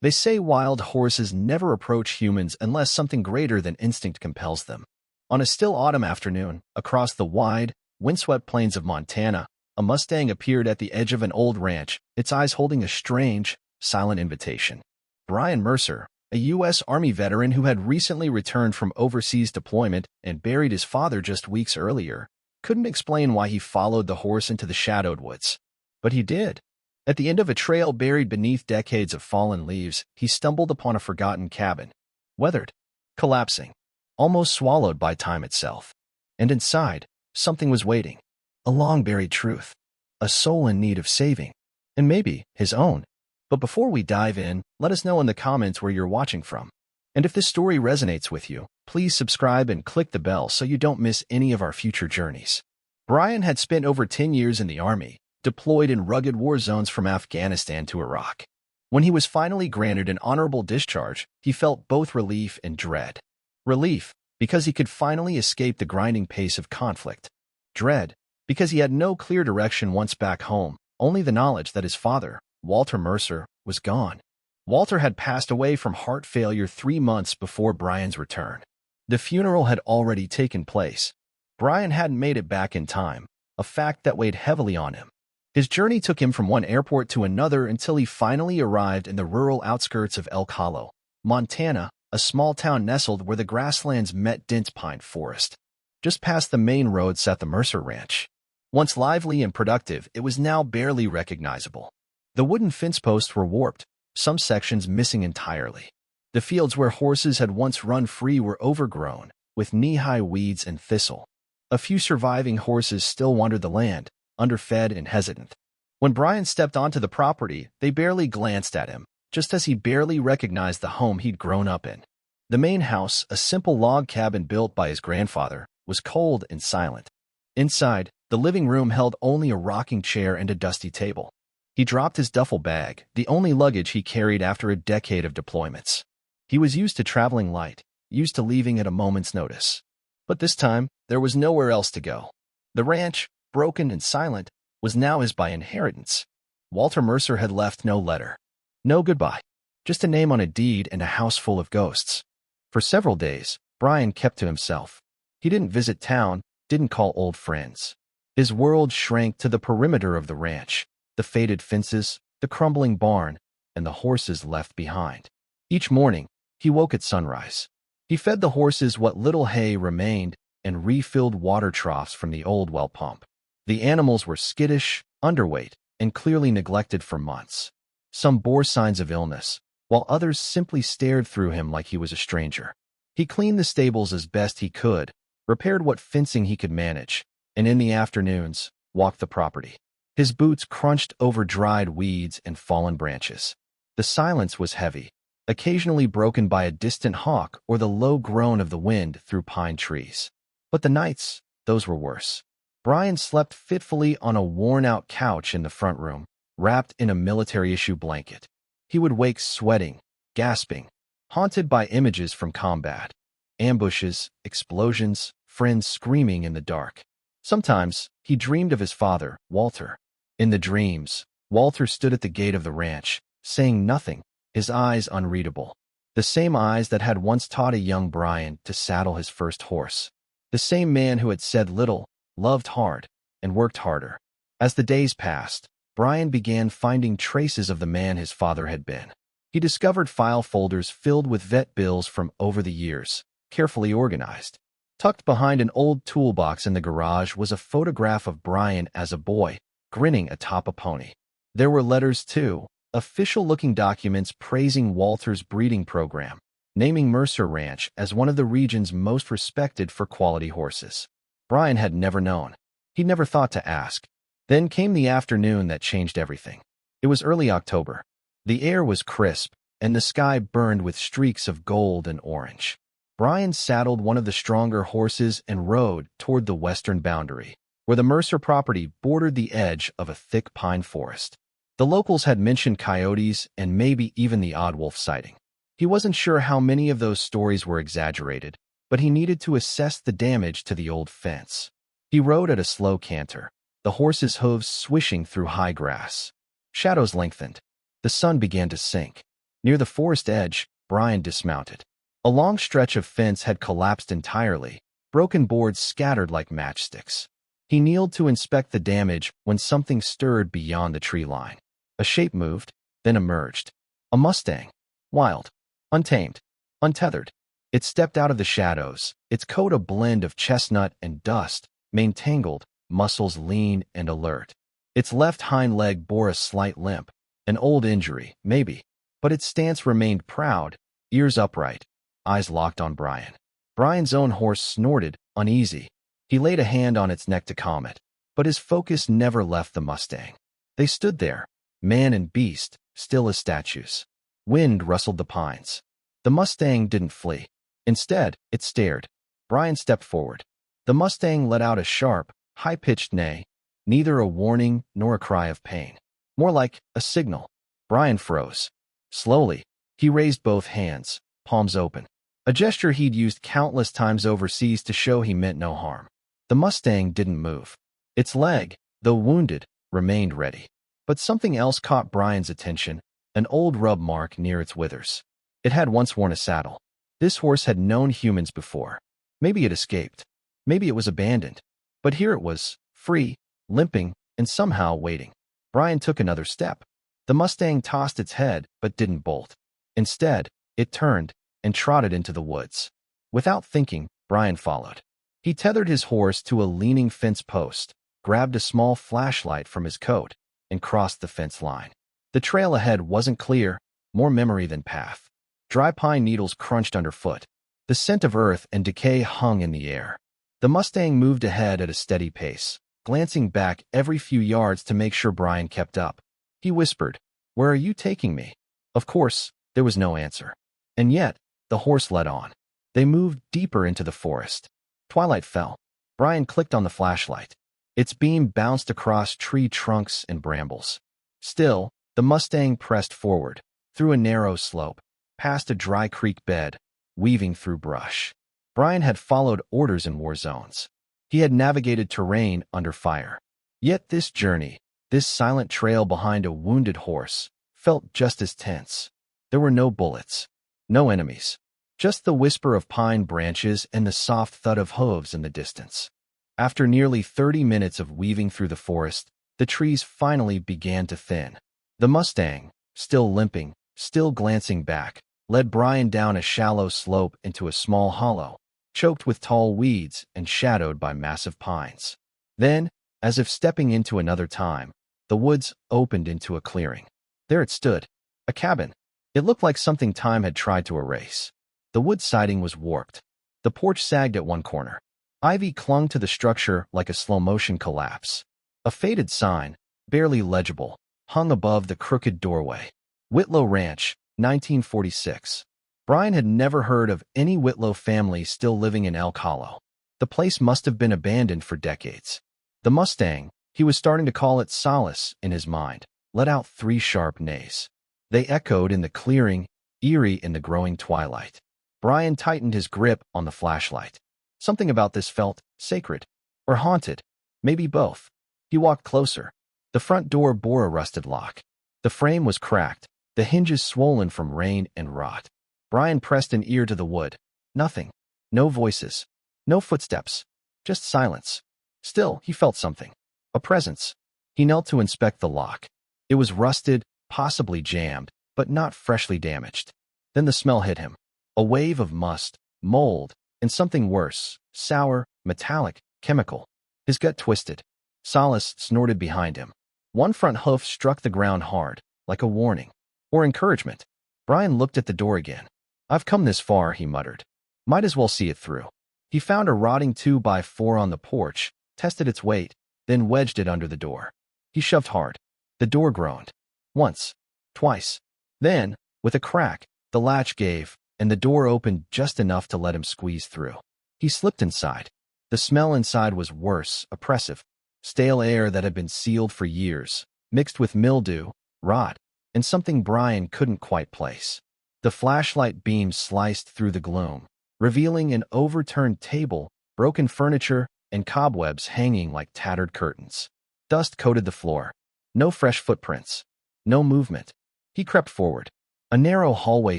They say wild horses never approach humans unless something greater than instinct compels them. On a still autumn afternoon, across the wide, windswept plains of Montana, a Mustang appeared at the edge of an old ranch, its eyes holding a strange, silent invitation. Brian Mercer, a U.S. Army veteran who had recently returned from overseas deployment and buried his father just weeks earlier, couldn't explain why he followed the horse into the shadowed woods. But he did. At the end of a trail buried beneath decades of fallen leaves, he stumbled upon a forgotten cabin, weathered, collapsing, almost swallowed by time itself. And inside, something was waiting. A long-buried truth. A soul in need of saving. And maybe his own. But before we dive in, let us know in the comments where you're watching from. And if this story resonates with you, please subscribe and click the bell so you don't miss any of our future journeys. Brian had spent over 10 years in the Army, deployed in rugged war zones from Afghanistan to Iraq. When he was finally granted an honorable discharge, he felt both relief and dread. Relief, because he could finally escape the grinding pace of conflict. Dread, because he had no clear direction once back home, only the knowledge that his father, Walter Mercer, was gone. Walter had passed away from heart failure 3 months before Brian's return. The funeral had already taken place. Brian hadn't made it back in time, a fact that weighed heavily on him. His journey took him from one airport to another until he finally arrived in the rural outskirts of Elk Hollow, Montana, a small town nestled where the grasslands met dense pine forest. Just past the main road sat the Mercer Ranch. Once lively and productive, it was now barely recognizable. The wooden fence posts were warped, some sections missing entirely. The fields where horses had once run free were overgrown, with knee-high weeds and thistle. A few surviving horses still wandered the land, underfed and hesitant. When Brian stepped onto the property, they barely glanced at him, just as he barely recognized the home he'd grown up in. The main house, a simple log cabin built by his grandfather, was cold and silent. Inside, the living room held only a rocking chair and a dusty table. He dropped his duffel bag, the only luggage he carried after a decade of deployments. He was used to traveling light, used to leaving at a moment's notice. But this time, there was nowhere else to go. The ranch, broken and silent, was now his by inheritance. Walter Mercer had left no letter. No goodbye. Just a name on a deed and a house full of ghosts. For several days, Brian kept to himself. He didn't visit town, didn't call old friends. His world shrank to the perimeter of the ranch, the faded fences, the crumbling barn, and the horses left behind. Each morning, he woke at sunrise. He fed the horses what little hay remained and refilled water troughs from the old well pump. The animals were skittish, underweight, and clearly neglected for months. Some bore signs of illness, while others simply stared through him like he was a stranger. He cleaned the stables as best he could, repaired what fencing he could manage, and in the afternoons, walked the property. His boots crunched over dried weeds and fallen branches. The silence was heavy, occasionally broken by a distant hawk or the low groan of the wind through pine trees. But the nights, those were worse. Brian slept fitfully on a worn-out couch in the front room, wrapped in a military-issue blanket. He would wake sweating, gasping, haunted by images from combat. Ambushes, explosions, friends screaming in the dark. Sometimes, he dreamed of his father, Walter. In the dreams, Walter stood at the gate of the ranch, saying nothing, his eyes unreadable. The same eyes that had once taught a young Brian to saddle his first horse. The same man who had said little, loved hard, and worked harder. As the days passed, Brian began finding traces of the man his father had been. He discovered file folders filled with vet bills from over the years, carefully organized. Tucked behind an old toolbox in the garage was a photograph of Brian as a boy, grinning atop a pony. There were letters, too, official-looking documents praising Walter's breeding program, naming Mercer Ranch as one of the region's most respected for quality horses. Brian had never known. He'd never thought to ask. Then came the afternoon that changed everything. It was early October. The air was crisp, and the sky burned with streaks of gold and orange. Brian saddled one of the stronger horses and rode toward the western boundary, where the Mercer property bordered the edge of a thick pine forest. The locals had mentioned coyotes and maybe even the odd wolf sighting. He wasn't sure how many of those stories were exaggerated, but he needed to assess the damage to the old fence. He rode at a slow canter, the horse's hooves swishing through high grass. Shadows lengthened. The sun began to sink. Near the forest edge, Brian dismounted. A long stretch of fence had collapsed entirely, broken boards scattered like matchsticks. He kneeled to inspect the damage when something stirred beyond the tree line. A shape moved, then emerged. A Mustang. Wild. Untamed. Untethered. It stepped out of the shadows, its coat a blend of chestnut and dust, mane tangled, muscles lean and alert. Its left hind leg bore a slight limp, an old injury, maybe, but its stance remained proud, ears upright, eyes locked on Brian. Brian's own horse snorted, uneasy. He laid a hand on its neck to calm it, but his focus never left the Mustang. They stood there, man and beast, still as statues. Wind rustled the pines. The Mustang didn't flee. Instead, it stared. Brian stepped forward. The Mustang let out a sharp, high-pitched neigh, neither a warning nor a cry of pain. More like a signal. Brian froze. Slowly, he raised both hands, palms open. A gesture he'd used countless times overseas to show he meant no harm. The Mustang didn't move. Its leg, though wounded, remained ready. But something else caught Brian's attention, an old rub mark near its withers. It had once worn a saddle. This horse had known humans before. Maybe it escaped. Maybe it was abandoned. But here it was, free, limping, and somehow waiting. Brian took another step. The Mustang tossed its head, but didn't bolt. Instead, it turned and trotted into the woods. Without thinking, Brian followed. He tethered his horse to a leaning fence post, grabbed a small flashlight from his coat, and crossed the fence line. The trail ahead wasn't clear, more memory than path. Dry pine needles crunched underfoot. The scent of earth and decay hung in the air. The Mustang moved ahead at a steady pace, glancing back every few yards to make sure Brian kept up. He whispered, "Where are you taking me?" Of course, there was no answer. And yet, the horse led on. They moved deeper into the forest. Twilight fell. Brian clicked on the flashlight. Its beam bounced across tree trunks and brambles. Still, the Mustang pressed forward, through a narrow slope, past a dry creek bed, weaving through brush. Brian had followed orders in war zones. He had navigated terrain under fire. Yet this journey, this silent trail behind a wounded horse, felt just as tense. There were no bullets, no enemies, just the whisper of pine branches and the soft thud of hooves in the distance. After nearly 30 minutes of weaving through the forest, the trees finally began to thin. The Mustang, still limping, still glancing back, led Brian down a shallow slope into a small hollow, choked with tall weeds and shadowed by massive pines. Then, as if stepping into another time, the woods opened into a clearing. There it stood, a cabin. It looked like something time had tried to erase. The wood siding was warped. The porch sagged at one corner. Ivy clung to the structure like a slow-motion collapse. A faded sign, barely legible, hung above the crooked doorway. Whitlow Ranch, 1946. Brian had never heard of any Whitlow family still living in Elk Hollow. The place must have been abandoned for decades. The Mustang, he was starting to call it Solace in his mind, let out 3 sharp neighs. They echoed in the clearing, eerie in the growing twilight. Brian tightened his grip on the flashlight. Something about this felt sacred, or haunted, maybe both. He walked closer. The front door bore a rusted lock. The frame was cracked, the hinges swollen from rain and rot. Brian pressed an ear to the wood. Nothing. No voices. No footsteps. Just silence. Still, he felt something. A presence. He knelt to inspect the lock. It was rusted, possibly jammed, but not freshly damaged. Then the smell hit him. A wave of must, mold, and something worse, sour, metallic, chemical. His gut twisted. Solace snorted behind him. One front hoof struck the ground hard, like a warning. Or encouragement. Brian looked at the door again. "I've come this far," he muttered. "Might as well see it through." He found a rotting 2x4 on the porch, tested its weight, then wedged it under the door. He shoved hard. The door groaned. Once. Twice. Then, with a crack, the latch gave, and the door opened just enough to let him squeeze through. He slipped inside. The smell inside was worse, oppressive. Stale air that had been sealed for years, mixed with mildew, rot, and something Brian couldn't quite place. The flashlight beam sliced through the gloom, revealing an overturned table, broken furniture, and cobwebs hanging like tattered curtains. Dust coated the floor. No fresh footprints. No movement. He crept forward. A narrow hallway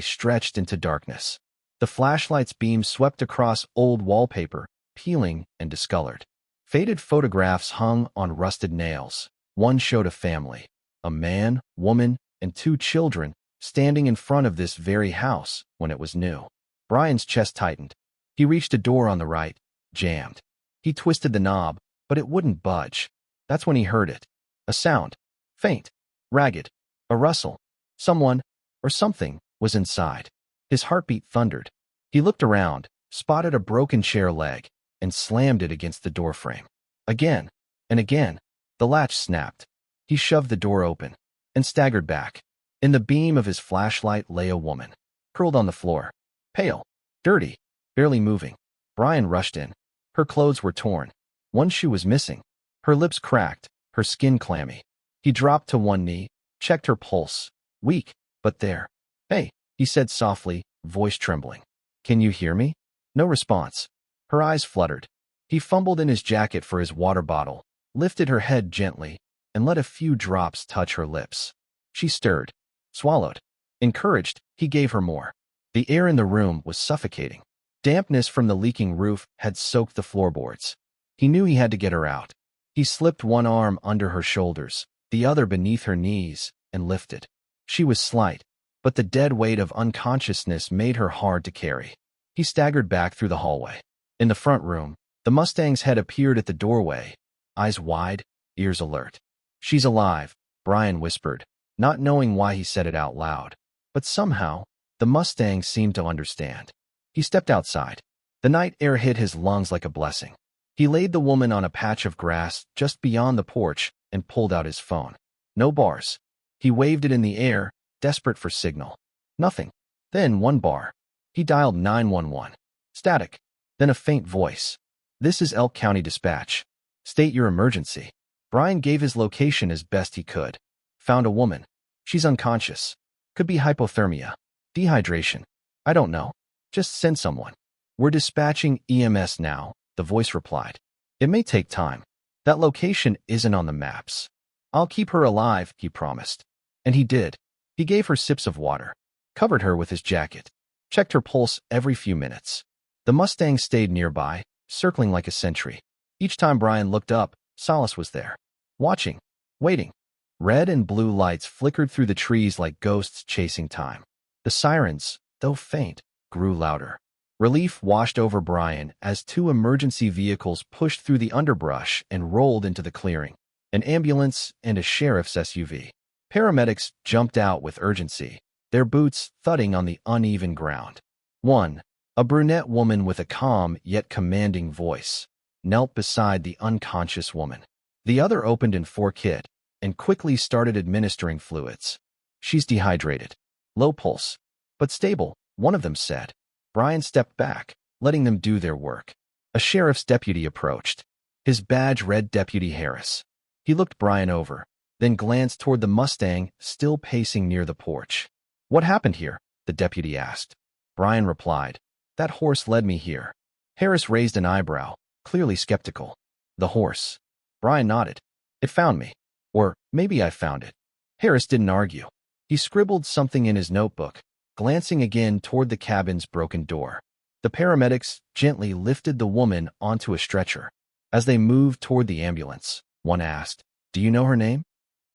stretched into darkness. The flashlight's beam swept across old wallpaper, peeling and discolored. Faded photographs hung on rusted nails. One showed a family, a man, woman, and 2 children, standing in front of this very house when it was new. Brian's chest tightened. He reached a door on the right, jammed. He twisted the knob, but it wouldn't budge. That's when he heard it. A sound. Faint. Ragged. A rustle. Someone, or something, was inside. His heartbeat thundered. He looked around, spotted a broken chair leg, and slammed it against the doorframe. Again, and again, the latch snapped. He shoved the door open, and staggered back. In the beam of his flashlight lay a woman, curled on the floor, pale, dirty, barely moving. Brian rushed in. Her clothes were torn. One shoe was missing. Her lips cracked, her skin clammy. He dropped to one knee, checked her pulse. Weak, but there. "Hey," he said softly, voice trembling. "Can you hear me?" No response. Her eyes fluttered. He fumbled in his jacket for his water bottle, lifted her head gently, and let a few drops touch her lips. She stirred, swallowed. Encouraged, he gave her more. The air in the room was suffocating. Dampness from the leaking roof had soaked the floorboards. He knew he had to get her out. He slipped one arm under her shoulders, the other beneath her knees, and lifted. She was slight, but the dead weight of unconsciousness made her hard to carry. He staggered back through the hallway. In the front room, the Mustang's head appeared at the doorway, eyes wide, ears alert. "She's alive," Brian whispered, not knowing why he said it out loud. But somehow, the Mustang seemed to understand. He stepped outside. The night air hit his lungs like a blessing. He laid the woman on a patch of grass just beyond the porch and pulled out his phone. No bars. He waved it in the air, desperate for signal. Nothing. Then one bar. He dialed 911. Static. Then a faint voice. "This is Elk County Dispatch. State your emergency." Brian gave his location as best he could. "Found a woman. She's unconscious. Could be hypothermia. Dehydration. I don't know. Just send someone." "We're dispatching EMS now," the voice replied. "It may take time. That location isn't on the maps." "I'll keep her alive," he promised. And he did. He gave her sips of water, covered her with his jacket, checked her pulse every few minutes. The Mustang stayed nearby, circling like a sentry. Each time Brian looked up, Solace was there, watching, waiting. Red and blue lights flickered through the trees like ghosts chasing time. The sirens, though faint, grew louder. Relief washed over Brian as 2 emergency vehicles pushed through the underbrush and rolled into the clearing. An ambulance and a sheriff's SUV. Paramedics jumped out with urgency, their boots thudding on the uneven ground. One, a brunette woman with a calm yet commanding voice, knelt beside the unconscious woman. The other opened in 4 kit and quickly started administering fluids. "She's dehydrated. Low pulse, but stable," one of them said. Brian stepped back, letting them do their work. A sheriff's deputy approached. His badge read Deputy Harris. He looked Brian over, then glanced toward the Mustang still pacing near the porch. "What happened here?" the deputy asked. Brian replied, "That horse led me here." Harris raised an eyebrow, clearly skeptical. "The horse?" Brian nodded. "It found me. Or maybe I found it." Harris didn't argue. He scribbled something in his notebook, glancing again toward the cabin's broken door. The paramedics gently lifted the woman onto a stretcher. As they moved toward the ambulance, one asked, "Do you know her name?"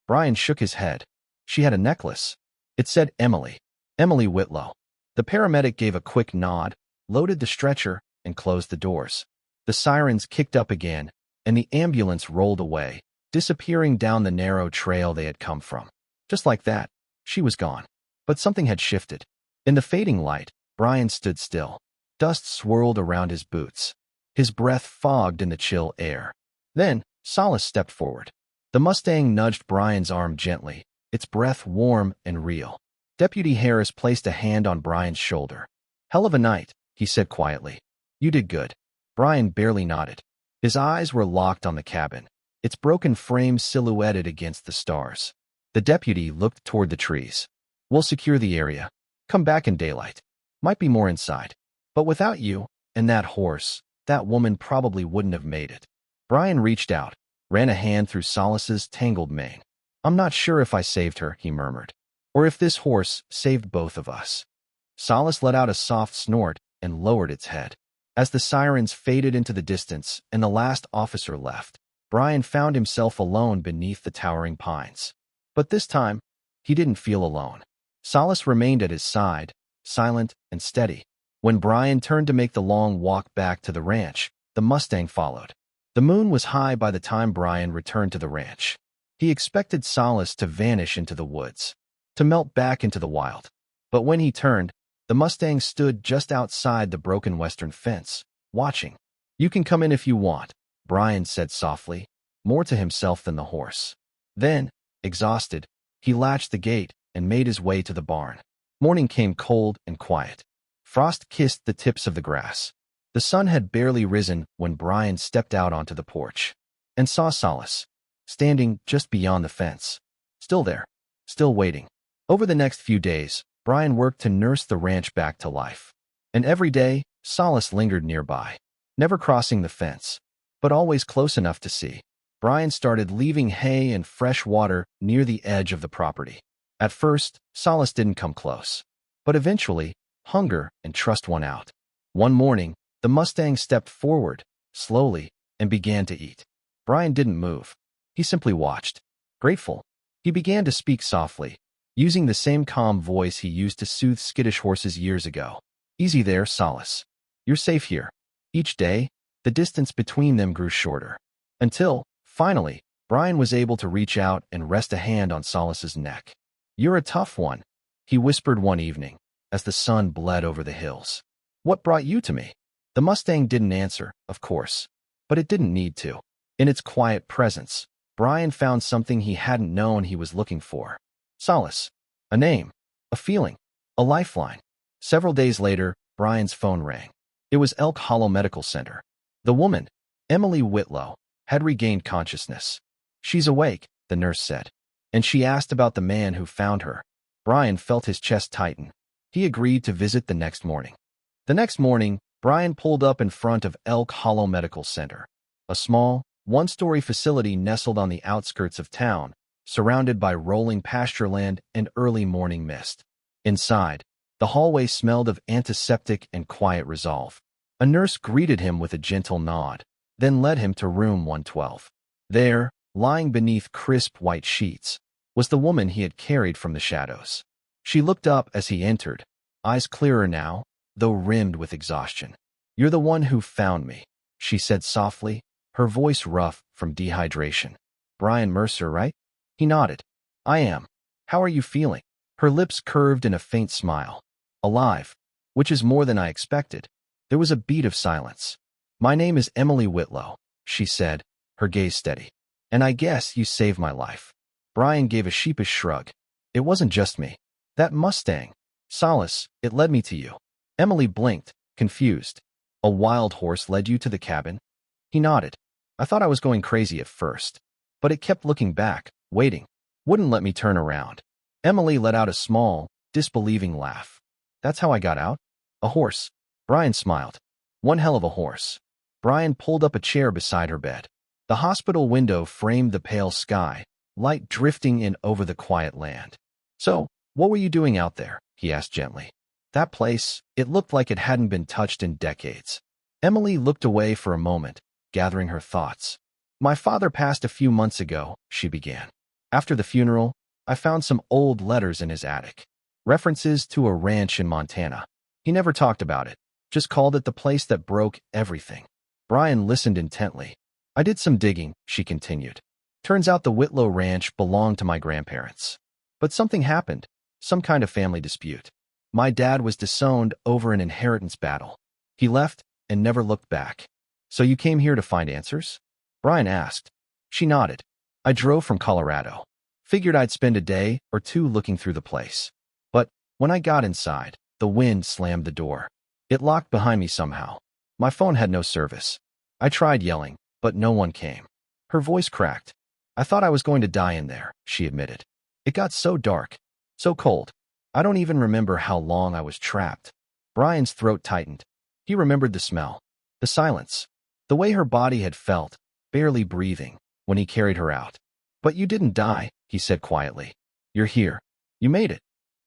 Brian shook his head. "She had a necklace. It said Emily. Emily Whitlow." The paramedic gave a quick nod, loaded the stretcher, and closed the doors. The sirens kicked up again, and the ambulance rolled away, disappearing down the narrow trail they had come from. Just like that, she was gone. But something had shifted. In the fading light, Brian stood still. Dust swirled around his boots. His breath fogged in the chill air. Then, Solace stepped forward. The Mustang nudged Brian's arm gently, its breath warm and real. Deputy Harris placed a hand on Brian's shoulder. "Hell of a night," he said quietly. "You did good." Brian barely nodded. His eyes were locked on the cabin, its broken frame silhouetted against the stars. The deputy looked toward the trees. "We'll secure the area. Come back in daylight. Might be more inside. But without you, and that horse, that woman probably wouldn't have made it." Brian reached out, ran a hand through Solace's tangled mane. "I'm not sure if I saved her," he murmured. Or if this horse saved both of us. Solace let out a soft snort and lowered its head. As the sirens faded into the distance and the last officer left, Brian found himself alone beneath the towering pines. But this time, he didn't feel alone. Solace remained at his side, silent and steady. When Brian turned to make the long walk back to the ranch, the Mustang followed. The moon was high by the time Brian returned to the ranch. He expected Solace to vanish into the woods, to melt back into the wild. But when he turned, the Mustang stood just outside the broken western fence, watching. "You can come in if you want," Brian said softly, more to himself than the horse. Then, exhausted, he latched the gate and made his way to the barn. Morning came cold and quiet. Frost kissed the tips of the grass. The sun had barely risen when Brian stepped out onto the porch and saw Solace, standing just beyond the fence. Still there, still waiting. Over the next few days, Brian worked to nurse the ranch back to life. And every day, Solace lingered nearby, never crossing the fence, but always close enough to see. Brian started leaving hay and fresh water near the edge of the property. At first, Solace didn't come close, but eventually, hunger and trust won out. One morning, the Mustang stepped forward, slowly, and began to eat. Brian didn't move. He simply watched. Grateful, he began to speak softly, using the same calm voice he used to soothe skittish horses years ago. "Easy there, Solace. You're safe here." Each day, the distance between them grew shorter. Until, finally, Brian was able to reach out and rest a hand on Solace's neck. "You're a tough one," he whispered one evening, as the sun bled over the hills. "What brought you to me?" The Mustang didn't answer, of course, but it didn't need to. In its quiet presence, Brian found something he hadn't known he was looking for. Solace. A name. A feeling. A lifeline. Several days later, Brian's phone rang. It was Elk Hollow Medical Center. The woman, Emily Whitlow, had regained consciousness. "She's awake," the nurse said, and she asked about the man who found her. Brian felt his chest tighten. He agreed to visit the next morning. The next morning, Brian pulled up in front of Elk Hollow Medical Center, a small, one-story facility nestled on the outskirts of town, surrounded by rolling pastureland and early morning mist. Inside, the hallway smelled of antiseptic and quiet resolve. A nurse greeted him with a gentle nod, then led him to room 112. There, lying beneath crisp white sheets, was the woman he had carried from the shadows. She looked up as he entered, eyes clearer now, though rimmed with exhaustion. "You're the one who found me," she said softly, her voice rough from dehydration. "Brian Mercer, right?" He nodded. "I am. How are you feeling?" Her lips curved in a faint smile. "Alive, which is more than I expected." There was a beat of silence. "My name is Emily Whitlow," she said, her gaze steady. "And I guess you saved my life." Brian gave a sheepish shrug. "It wasn't just me. That Mustang. Solace, it led me to you." Emily blinked, confused. "A wild horse led you to the cabin?" He nodded. "I thought I was going crazy at first, but it kept looking back, waiting. Wouldn't let me turn around." Emily let out a small, disbelieving laugh. "That's how I got out? A horse?" Brian smiled. "One hell of a horse." Brian pulled up a chair beside her bed. The hospital window framed the pale sky, light drifting in over the quiet land. "So, what were you doing out there?" he asked gently. "That place, it looked like it hadn't been touched in decades." Emily looked away for a moment, gathering her thoughts. "My father passed a few months ago," she began. "After the funeral, I found some old letters in his attic. References to a ranch in Montana. He never talked about it, just called it the place that broke everything." Brian listened intently. "I did some digging," she continued. "Turns out the Whitlow Ranch belonged to my grandparents. But something happened, some kind of family dispute. My dad was disowned over an inheritance battle. He left and never looked back." "So you came here to find answers?" Brian asked. She nodded. "I drove from Colorado. Figured I'd spend a day or two looking through the place. But when I got inside, the wind slammed the door. It locked behind me somehow. My phone had no service. I tried yelling, but no one came." Her voice cracked. "I thought I was going to die in there," she admitted. "It got so dark, so cold. I don't even remember how long I was trapped." Brian's throat tightened. He remembered the smell, the silence, the way her body had felt, barely breathing, when he carried her out. "But you didn't die," he said quietly. "You're here. You made it."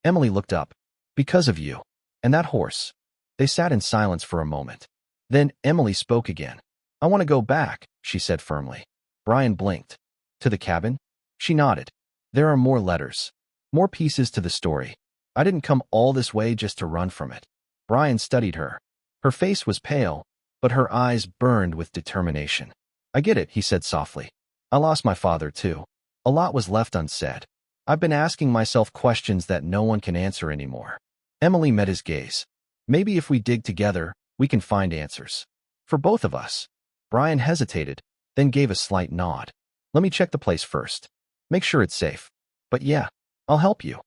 Emily looked up. Because of you. And that horse. They sat in silence for a moment. Then Emily spoke again. I want to go back, she said firmly. Brian blinked. To the cabin? She nodded. There are more letters. More pieces to the story. I didn't come all this way just to run from it. Brian studied her. Her face was pale, but her eyes burned with determination. I get it, he said softly. I lost my father too. A lot was left unsaid. I've been asking myself questions that no one can answer anymore. Emily met his gaze. Maybe if we dig together, we can find answers. For both of us. Brian hesitated, then gave a slight nod. Let me check the place first. Make sure it's safe. But yeah, I'll help you.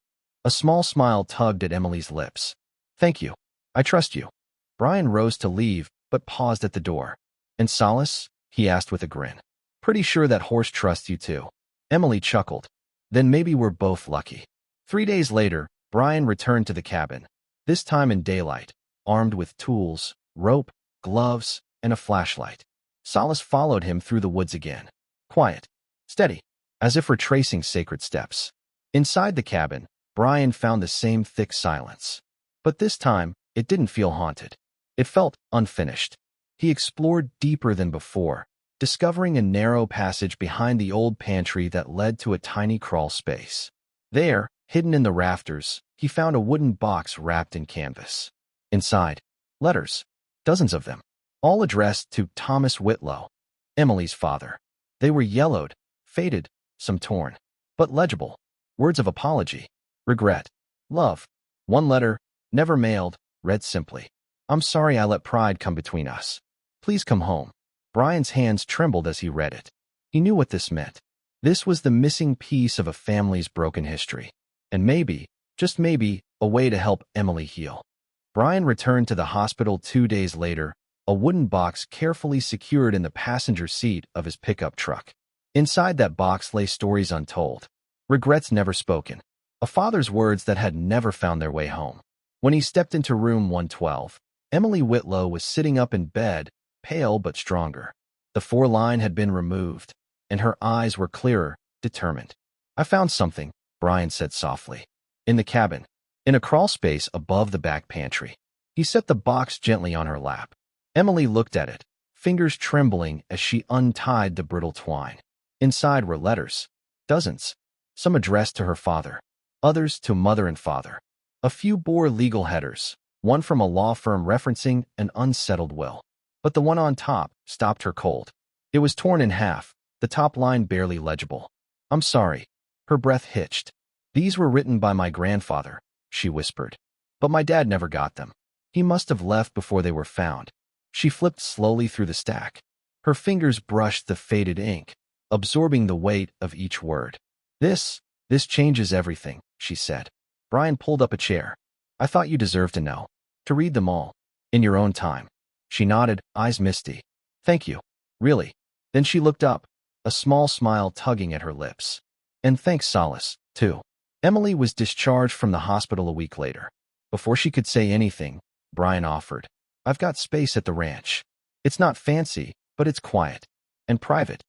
A small smile tugged at Emily's lips. Thank you. I trust you. Brian rose to leave, but paused at the door. And Solace? He asked with a grin. Pretty sure that horse trusts you too. Emily chuckled. Then maybe we're both lucky. 3 days later, Brian returned to the cabin, this time in daylight, armed with tools, rope, gloves, and a flashlight. Solace followed him through the woods again. Quiet. Steady. As if retracing sacred steps. Inside the cabin, Brian found the same thick silence. But this time, it didn't feel haunted. It felt unfinished. He explored deeper than before, discovering a narrow passage behind the old pantry that led to a tiny crawl space. There, hidden in the rafters, he found a wooden box wrapped in canvas. Inside, letters, dozens of them, all addressed to Thomas Whitlow, Emily's father. They were yellowed, faded, some torn, but legible. Words of apology, regret, love. One letter, never mailed, read simply, I'm sorry I let pride come between us. Please come home. Brian's hands trembled as he read it. He knew what this meant. This was the missing piece of a family's broken history. And maybe, just maybe, a way to help Emily heal. Brian returned to the hospital 2 days later, a wooden box carefully secured in the passenger seat of his pickup truck. Inside that box lay stories untold, regrets never spoken, a father's words that had never found their way home. When he stepped into room 112, Emily Whitlow was sitting up in bed, pale but stronger. The foreline had been removed, and her eyes were clearer, determined. I found something, Brian said softly. In the cabin, in a crawl space above the back pantry. He set the box gently on her lap. Emily looked at it, fingers trembling as she untied the brittle twine. Inside were letters, dozens, some addressed to her father, others to mother and father. A few bore legal headers, one from a law firm referencing an unsettled will. But the one on top stopped her cold. It was torn in half, the top line barely legible. I'm sorry. Her breath hitched. These were written by my grandfather, she whispered. But my dad never got them. He must have left before they were found. She flipped slowly through the stack. Her fingers brushed the faded ink, absorbing the weight of each word. This changes everything, she said. Brian pulled up a chair. I thought you deserved to know. To read them all. In your own time. She nodded, eyes misty. Thank you. Really. Then she looked up, a small smile tugging at her lips. And thanks, Solace, too. Emily was discharged from the hospital a week later. Before she could say anything, Brian offered. I've got space at the ranch. It's not fancy, but it's quiet. And private.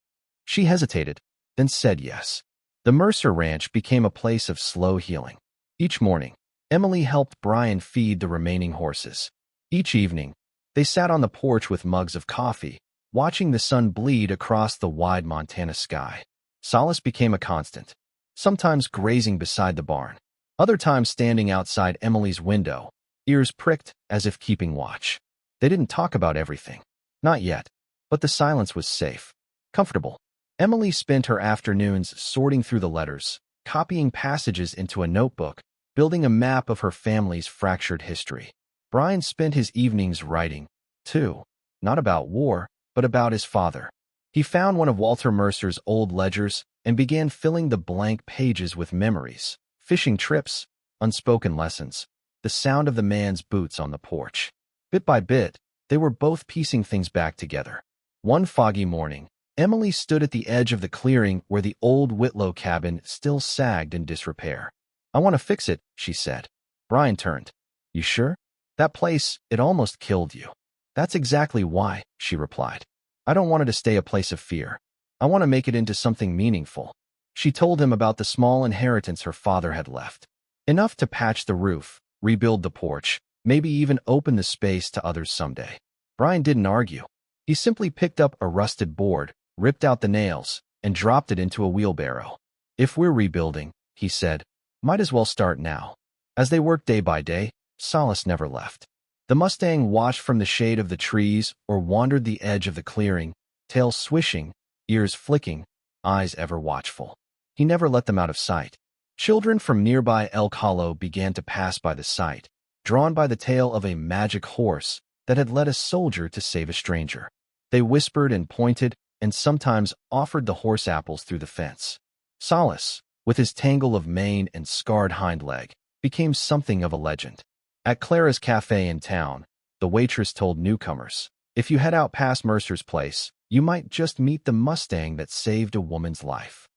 She hesitated, then said yes. The Mercer Ranch became a place of slow healing. Each morning, Emily helped Brian feed the remaining horses. Each evening, they sat on the porch with mugs of coffee, watching the sun bleed across the wide Montana sky. Solace became a constant, sometimes grazing beside the barn, other times standing outside Emily's window, ears pricked as if keeping watch. They didn't talk about everything. Not yet, but the silence was safe, comfortable. Emily spent her afternoons sorting through the letters, copying passages into a notebook, building a map of her family's fractured history. Brian spent his evenings writing, too, not about war, but about his father. He found one of Walter Mercer's old ledgers and began filling the blank pages with memories, fishing trips, unspoken lessons, the sound of the man's boots on the porch. Bit by bit, they were both piecing things back together. One foggy morning, Emily stood at the edge of the clearing where the old Whitlow cabin still sagged in disrepair. I want to fix it, she said. Brian turned. You sure? That place, it almost killed you. That's exactly why, she replied. I don't want it to stay a place of fear. I want to make it into something meaningful. She told him about the small inheritance her father had left. Enough to patch the roof, rebuild the porch, maybe even open the space to others someday. Brian didn't argue. He simply picked up a rusted board, ripped out the nails, and dropped it into a wheelbarrow. If we're rebuilding, he said, might as well start now. As they worked day by day, Solace never left. The Mustang watched from the shade of the trees or wandered the edge of the clearing, tail swishing, ears flicking, eyes ever watchful. He never let them out of sight. Children from nearby Elk Hollow began to pass by the site, drawn by the tale of a magic horse that had led a soldier to save a stranger. They whispered and pointed, and sometimes offered the horse apples through the fence. Solace, with his tangle of mane and scarred hind leg, became something of a legend. At Clara's cafe in town, the waitress told newcomers, if you head out past Mercer's place, you might just meet the Mustang that saved a woman's life.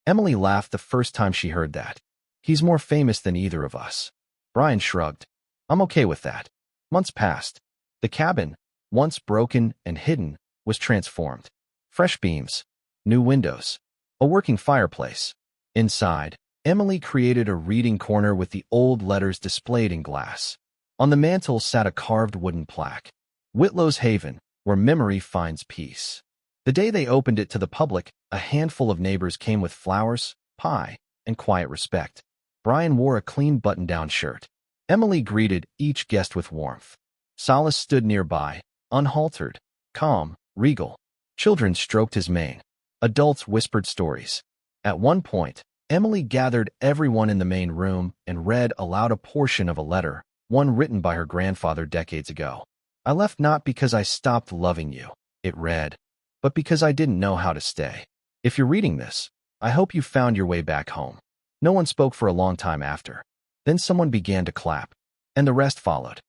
Emily laughed the first time she heard that. He's more famous than either of us. Brian shrugged. I'm okay with that. Months passed. The cabin, once broken and hidden, was transformed. Fresh beams, new windows, a working fireplace. Inside, Emily created a reading corner with the old letters displayed in glass. On the mantel sat a carved wooden plaque. Whitlow's Haven, where memory finds peace. The day they opened it to the public, a handful of neighbors came with flowers, pie, and quiet respect. Brian wore a clean button-down shirt. Emily greeted each guest with warmth. Solace stood nearby, unhaltered, calm, regal. Children stroked his mane. Adults whispered stories. At one point, Emily gathered everyone in the main room and read aloud a portion of a letter, one written by her grandfather decades ago. I left not because I stopped loving you, it read, but because I didn't know how to stay. If you're reading this, I hope you found your way back home. No one spoke for a long time after. Then someone began to clap, and the rest followed.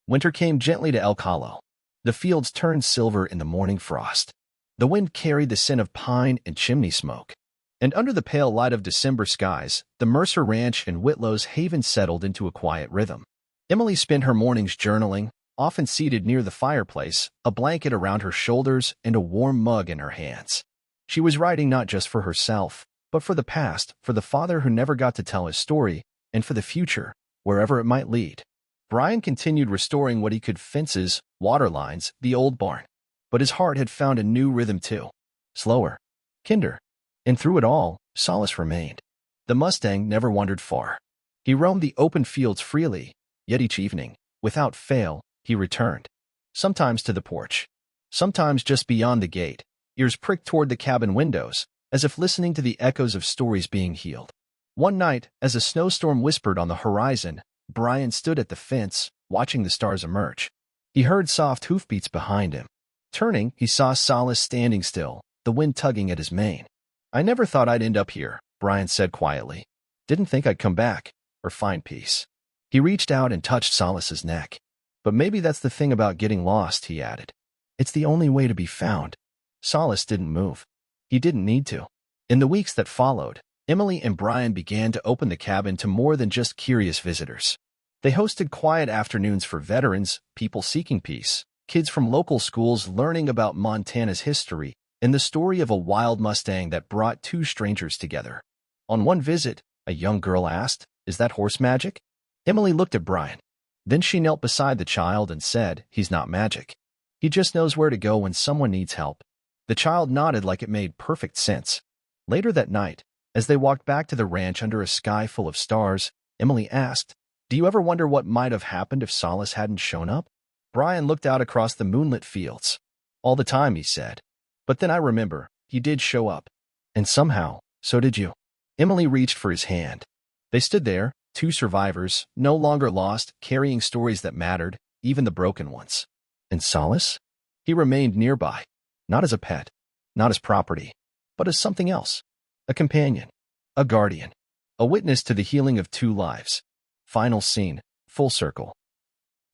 Winter came gently to Elk Hollow. The fields turned silver in the morning frost. The wind carried the scent of pine and chimney smoke. And under the pale light of December skies, the Mercer Ranch and Whitlow's Haven settled into a quiet rhythm. Emily spent her mornings journaling, often seated near the fireplace, a blanket around her shoulders and a warm mug in her hands. She was writing not just for herself, but for the past, for the father who never got to tell his story, and for the future, wherever it might lead. Brian continued restoring what he could: fences, water lines, the old barn. But his heart had found a new rhythm too. Slower. Kinder. And through it all, Solace remained. The Mustang never wandered far. He roamed the open fields freely, yet each evening, without fail, he returned. Sometimes to the porch. Sometimes just beyond the gate, ears pricked toward the cabin windows, as if listening to the echoes of stories being healed. One night, as a snowstorm whispered on the horizon, Brian stood at the fence, watching the stars emerge. He heard soft hoofbeats behind him. Turning, he saw Solace standing still, the wind tugging at his mane. I never thought I'd end up here, Brian said quietly. Didn't think I'd come back, or find peace. He reached out and touched Solace's neck. But maybe that's the thing about getting lost, he added. It's the only way to be found. Solace didn't move. He didn't need to. In the weeks that followed, Emily and Brian began to open the cabin to more than just curious visitors. They hosted quiet afternoons for veterans, people seeking peace, kids from local schools learning about Montana's history, and the story of a wild Mustang that brought two strangers together. On one visit, a young girl asked, "Is that horse magic?" Emily looked at Brian. Then she knelt beside the child and said, "He's not magic. He just knows where to go when someone needs help." The child nodded like it made perfect sense. Later that night, as they walked back to the ranch under a sky full of stars, Emily asked, "Do you ever wonder what might have happened if Solace hadn't shown up?" Brian looked out across the moonlit fields. "All the time," he said. "But then I remember, he did show up. And somehow, so did you." Emily reached for his hand. They stood there, two survivors, no longer lost, carrying stories that mattered, even the broken ones. And Solace? He remained nearby, not as a pet, not as property, but as something else. A companion, a guardian, a witness to the healing of two lives. Final scene, full circle.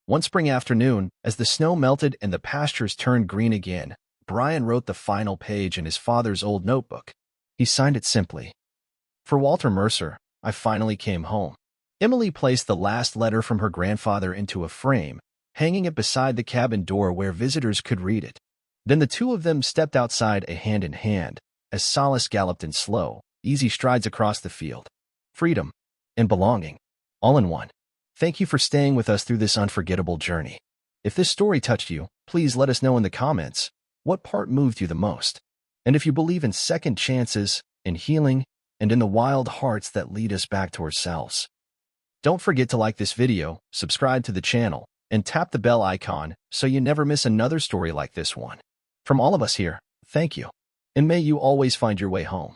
One spring afternoon, as the snow melted and the pastures turned green again, Brian wrote the final page in his father's old notebook. He signed it simply. "For Walter Mercer, I finally came home." Emily placed the last letter from her grandfather into a frame, hanging it beside the cabin door where visitors could read it. Then the two of them stepped outside, a hand in hand, as Solace galloped in slow, easy strides across the field. Freedom and belonging. all in one. Thank you for staying with us through this unforgettable journey. If this story touched you, please let us know in the comments what part moved you the most. And if you believe in second chances, in healing, and in the wild hearts that lead us back to ourselves. Don't forget to like this video, subscribe to the channel, and tap the bell icon so you never miss another story like this one. From all of us here, thank you. And may you always find your way home.